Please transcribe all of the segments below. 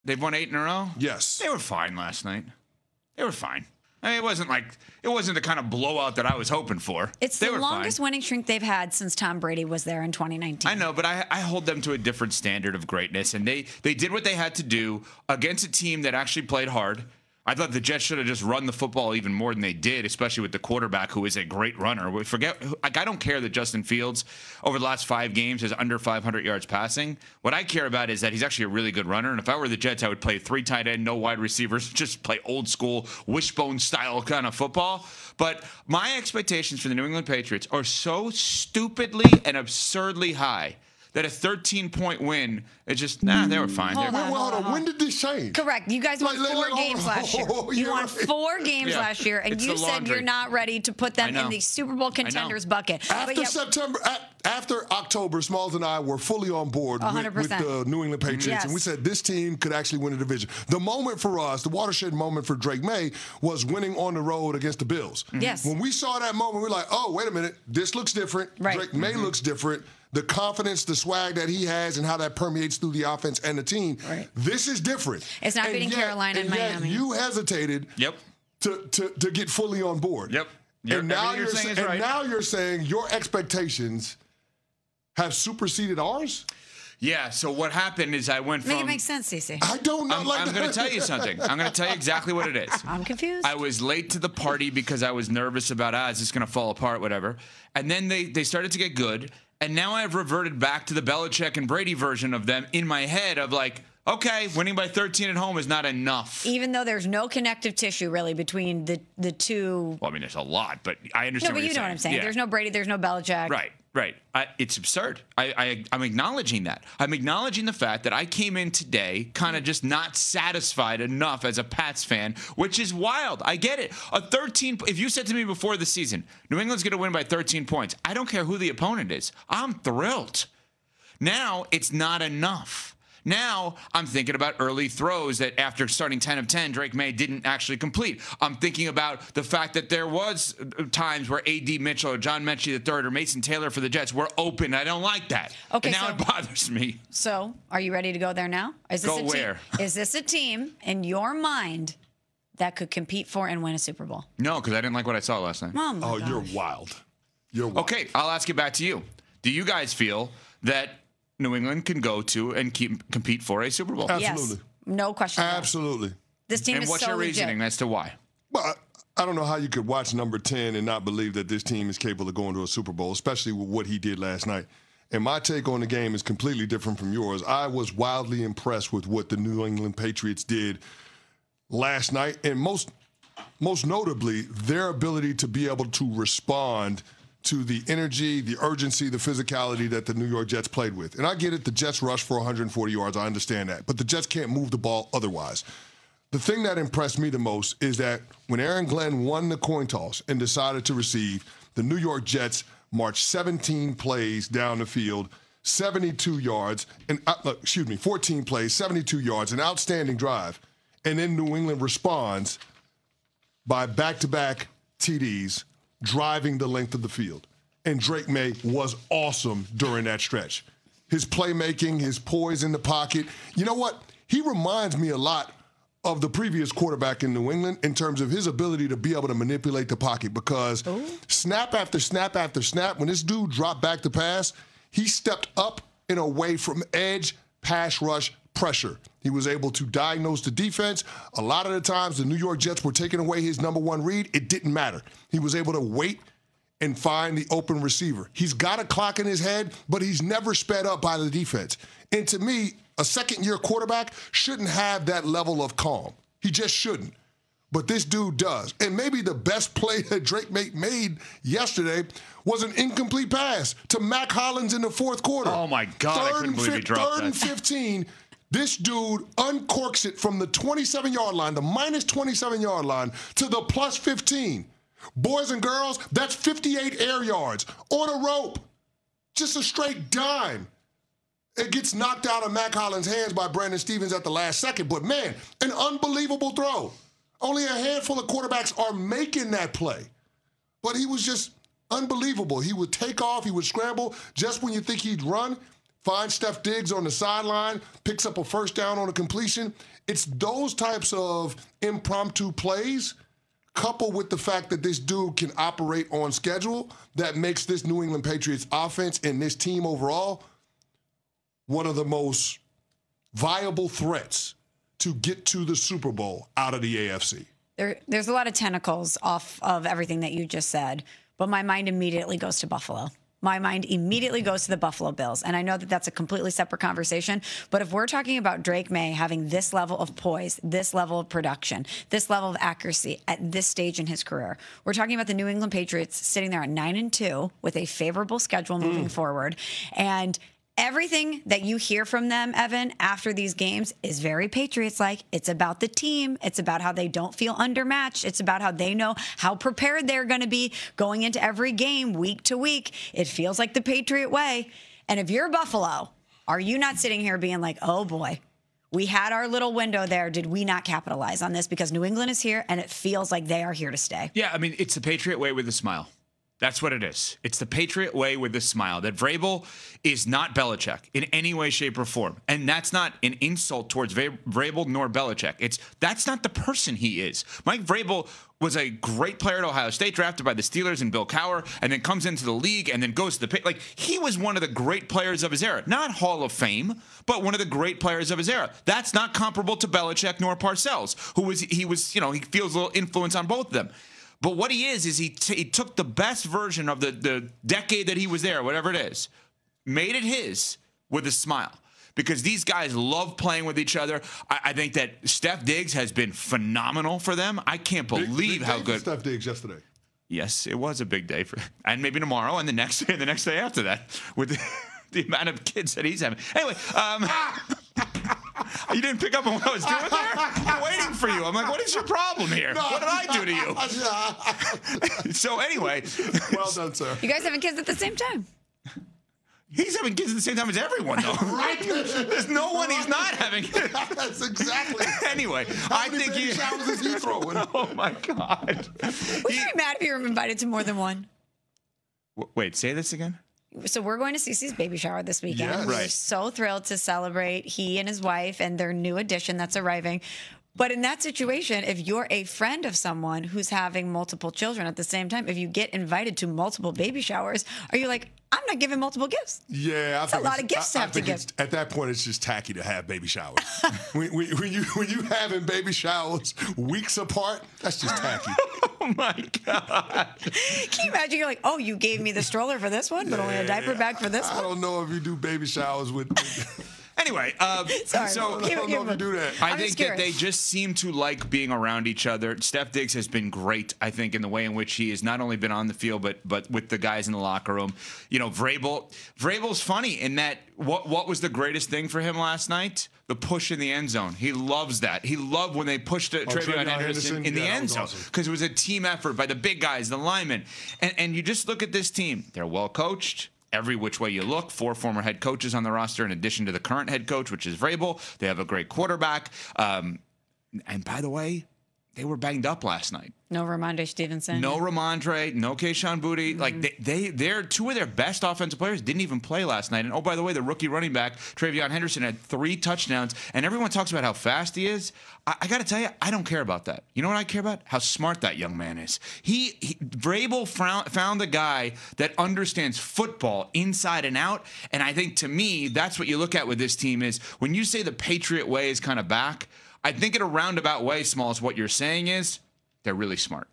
They've won 8 in a row? Yes. They were fine last night. They were fine. I mean, it wasn't the kind of blowout that I was hoping for. It's the longest winning streak they've had since Tom Brady was there in 2019. I know, but I hold them to a different standard of greatness, and they did what they had to do against a team that actually played hard. I thought the Jets should have just run the football even more than they did, especially with the quarterback, who is a great runner. I don't care that Justin Fields over the last 5 games has under 500 yards passing. What I care about is that he's actually a really good runner. And if I were the Jets, I would play 3 tight end, no wide receivers, just play old school wishbone style kind of football. But my expectations for the New England Patriots are so stupidly and absurdly high that a 13-point win, it's just, they were fine. Hold on. When did this change? Correct. You guys won 4 games last year. You won 4 games last year, and you said you're not ready to put them in the Super Bowl contenders bucket. After October, Smalls and I were fully on board with the New England Patriots, yes. and we said this team could actually win a division. The moment for us, the watershed moment for Drake Maye, was winning on the road against the Bills. Yes. When we saw that moment, we were like, oh, wait a minute, this looks different. Right. Drake Maye looks different. The confidence, the swag that he has, and how that permeates through the offense and the team. Right. This is different. It's not beating Carolina and Miami. You hesitated to get fully on board. Yep. And now you're saying your expectations have superseded ours? Yeah, so what happened is I went from... Make it make sense, Cece. I don't know. I'm going to tell you something. I'm going to tell you exactly what it is. I'm confused. I was late to the party because I was nervous about, is this going to fall apart, whatever. And then they started to get good. And now I've reverted back to the Belichick and Brady version of them in my head of like, okay, winning by 13 at home is not enough. Even though there's no connective tissue really between the two. Well, I mean, there's a lot, but I understand what you're saying. No, but you know what I'm saying. Yeah. There's no Brady, there's no Belichick. Right. It's absurd. I'm acknowledging that. I'm acknowledging the fact that I came in today kind of just not satisfied enough as a Pats fan, which is wild. I get it. If you said to me before the season, New England's going to win by 13 points, I don't care who the opponent is. I'm thrilled. Now it's not enough. Now I'm thinking about early throws that after starting 10 of 10, Drake Maye didn't actually complete. I'm thinking about the fact that there was times where A.D. Mitchell or John Mechie III or Mason Taylor for the Jets were open. I don't like that. Okay, and now it bothers me. So are you ready to go there now? Is this a team in your mind that could compete for and win a Super Bowl? No, because I didn't like what I saw last night. Oh, you're wild. You're wild. Okay, I'll ask it back to you. Do you guys feel that New England can go to and compete for a Super Bowl? Absolutely. Yes. No question. Absolutely. This team is so legit. And what's your reasoning as to why? Well, I don't know how you could watch number 10 and not believe that this team is capable of going to a Super Bowl, especially with what he did last night. And my take on the game is completely different from yours. I was wildly impressed with what the New England Patriots did last night, and most notably, their ability to be able to respond to the energy, the urgency, the physicality that the New York Jets played with. And I get it, the Jets rushed for 140 yards. I understand that. But the Jets can't move the ball otherwise. The thing that impressed me the most is that when Aaron Glenn won the coin toss and decided to receive, the New York Jets marched 17 plays down the field, 72 yards, 14 plays, 72 yards, an outstanding drive. And then New England responds by back-to-back TDs, driving the length of the field. And Drake Maye was awesome during that stretch. His playmaking, his poise in the pocket. You know what? He reminds me a lot of the previous quarterback in New England in terms of his ability to be able to manipulate the pocket, because snap after snap after snap, when this dude dropped back to pass, he stepped up and away from edge, pass rush, pressure. He was able to diagnose the defense. A lot of the times the New York Jets were taking away his number one read. It didn't matter. He was able to wait and find the open receiver. He's got a clock in his head, but he's never sped up by the defense. And to me, a second-year quarterback shouldn't have that level of calm. He just shouldn't. But this dude does. And maybe the best play that Drake made yesterday was an incomplete pass to Mac Hollins in the fourth quarter. Oh, my God, I couldn't believe he dropped that. Third and 15, this dude uncorks it from the 27-yard line, the minus 27-yard line, to the plus 15. Boys and girls, that's 58 air yards on a rope. Just a straight dime. It gets knocked out of Mac Hollins' hands by Brandon Stevens at the last second. But, man, an unbelievable throw. Only a handful of quarterbacks are making that play. But he was just unbelievable. He would take off. He would scramble. Just when you think he'd run, finds Steph Diggs on the sideline, picks up a first down on a completion. It's those types of impromptu plays coupled with the fact that this dude can operate on schedule that makes this New England Patriots offense and this team overall one of the most viable threats to get to the Super Bowl out of the AFC. There's a lot of tentacles off of everything that you just said, but my mind immediately goes to Buffalo. My mind immediately goes to the Buffalo Bills. And I know that that's a completely separate conversation. But if we're talking about Drake Maye having this level of poise, this level of production, this level of accuracy at this stage in his career, we're talking about the New England Patriots sitting there at 9-2 with a favorable schedule moving forward. And everything that you hear from them, Evan, after these games is very Patriots-like. It's about the team. It's about how they don't feel undermatched. It's about how they know how prepared they're going to be going into every game week to week. It feels like the Patriot way. And if you're Buffalo, are you not sitting here being like, oh, boy, we had our little window there. Did we not capitalize on this? Because New England is here, and it feels like they are here to stay. Yeah, I mean, it's the Patriot way with a smile. That's what it is. It's the Patriot way with a smile. That Vrabel is not Belichick in any way, shape, or form. And that's not an insult towards Vrabel nor Belichick. That's not the person he is. Mike Vrabel was a great player at Ohio State, drafted by the Steelers and Bill Cowher, and then comes into the league and then goes to the he was one of the great players of his era. Not Hall of Fame, but one of the great players of his era. That's not comparable to Belichick nor Parcells, he feels a little influence on both of them. But what he is he took the best version of the decade that he was there, whatever it is, made it his with a smile. Because these guys love playing with each other. I think that Steph Diggs has been phenomenal for them. I can't believe how good Steph Diggs yesterday. Yes, it was a big day and maybe tomorrow and the next day after that with the amount of kids that he's having. Anyway, you didn't pick up on what I was doing there? I'm waiting for you. I'm like, what is your problem here? No, what did I do to you? So anyway. Well done, sir. You guys having kids at the same time? He's having kids at the same time as everyone, though. Right? There's no one he's not having kids. That's exactly. Anyway, How many baby showers is he throwing? Oh, my God. Would you be mad if you were invited to more than one? Wait, say this again? So we're going to Cece's baby shower this weekend. Yes. We're Right. so thrilled to celebrate he and his wife and their new addition that's arriving. But in that situation, if you're a friend of someone who's having multiple children at the same time, if you get invited to multiple baby showers, are you like, I'm not giving multiple gifts? Yeah, That's a lot of gifts to have to give. At that point, it's just tacky to have baby showers. when you having baby showers weeks apart, that's just tacky. Oh, my God. Can you imagine? You're like, oh, you gave me the stroller for this one, but only a diaper bag for this one? I don't know if you do baby showers with... Anyway, Sorry, so I don't know if you do that. I think that they just seem to like being around each other. Steph Diggs has been great, I think, in the way in which he has not only been on the field, but with the guys in the locker room. You know, Vrabel's funny in that what was the greatest thing for him last night? The push in the end zone. He loves that. He loved when they pushed Travion Henderson in the end zone because it was a team effort by the big guys, the linemen. And you just look at this team. They're well coached. Every which way you look, 4 former head coaches on the roster in addition to the current head coach, which is Vrabel. They have a great quarterback. And by the way, they were banged up last night. No Ramondre Stevenson. No Ramondre, no Kayshon Boutte. Mm-hmm. Like they're 2 of their best offensive players didn't even play last night. And oh, by the way, the rookie running back, Travion Henderson, had 3 touchdowns. And everyone talks about how fast he is. I got to tell you, I don't care about that. You know what I care about? How smart that young man is. Vrabel found the guy that understands football inside and out. And I think, to me, that's what you look at with this team is when you say the Patriot way is kind of back, I think in a roundabout way, Smalls, what you're saying is they're really smart.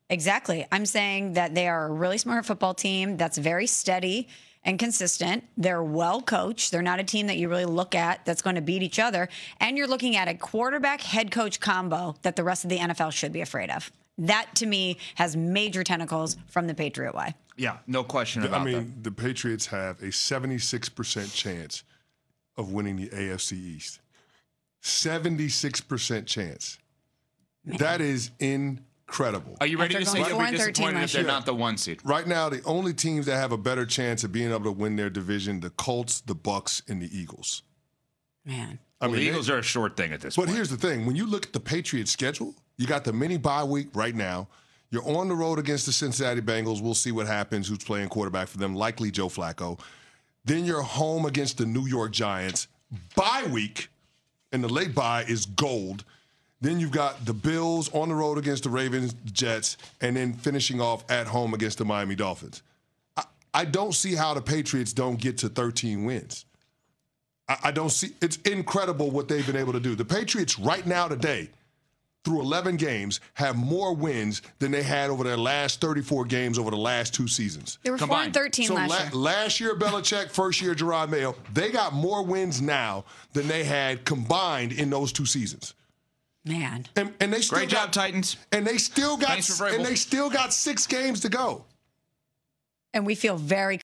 Exactly. I'm saying that they are a really smart football team that's very steady and consistent. They're well coached. They're not a team that you really look at that's going to beat each other. And you're looking at a quarterback-head coach combo that the rest of the NFL should be afraid of. That, to me, has major tentacles from the Patriot way. Yeah, no question about that. The Patriots have a 76% chance of winning the AFC East. 76% chance. Man. That is incredible. Are you ready to say you'll be disappointed if they're not the 1 seed? Right now, the only teams that have a better chance of being able to win their division, the Colts, the Bucks, and the Eagles. Man. The Eagles are a short thing at this point. But here's the thing. When you look at the Patriots' schedule, you got the mini bye week right now. You're on the road against the Cincinnati Bengals. We'll see what happens, who's playing quarterback for them, likely Joe Flacco. Then you're home against the New York Giants. Bye week, and the late bye is gold. Then you've got the Bills on the road against the Ravens, Jets, and then finishing off at home against the Miami Dolphins. I don't see how the Patriots don't get to 13 wins. I don't see. It's incredible what they've been able to do. The Patriots right now today, through 11 games, have more wins than they had over their last 34 games over the last 2 seasons. They were 4-13 last year. Last year, Belichick, first year, Gerard Mayo, they got more wins now than they had combined in those 2 seasons. Man. And they still Great job, Titans. And they still got Thanks for Vrabel. 6 games to go. And we feel very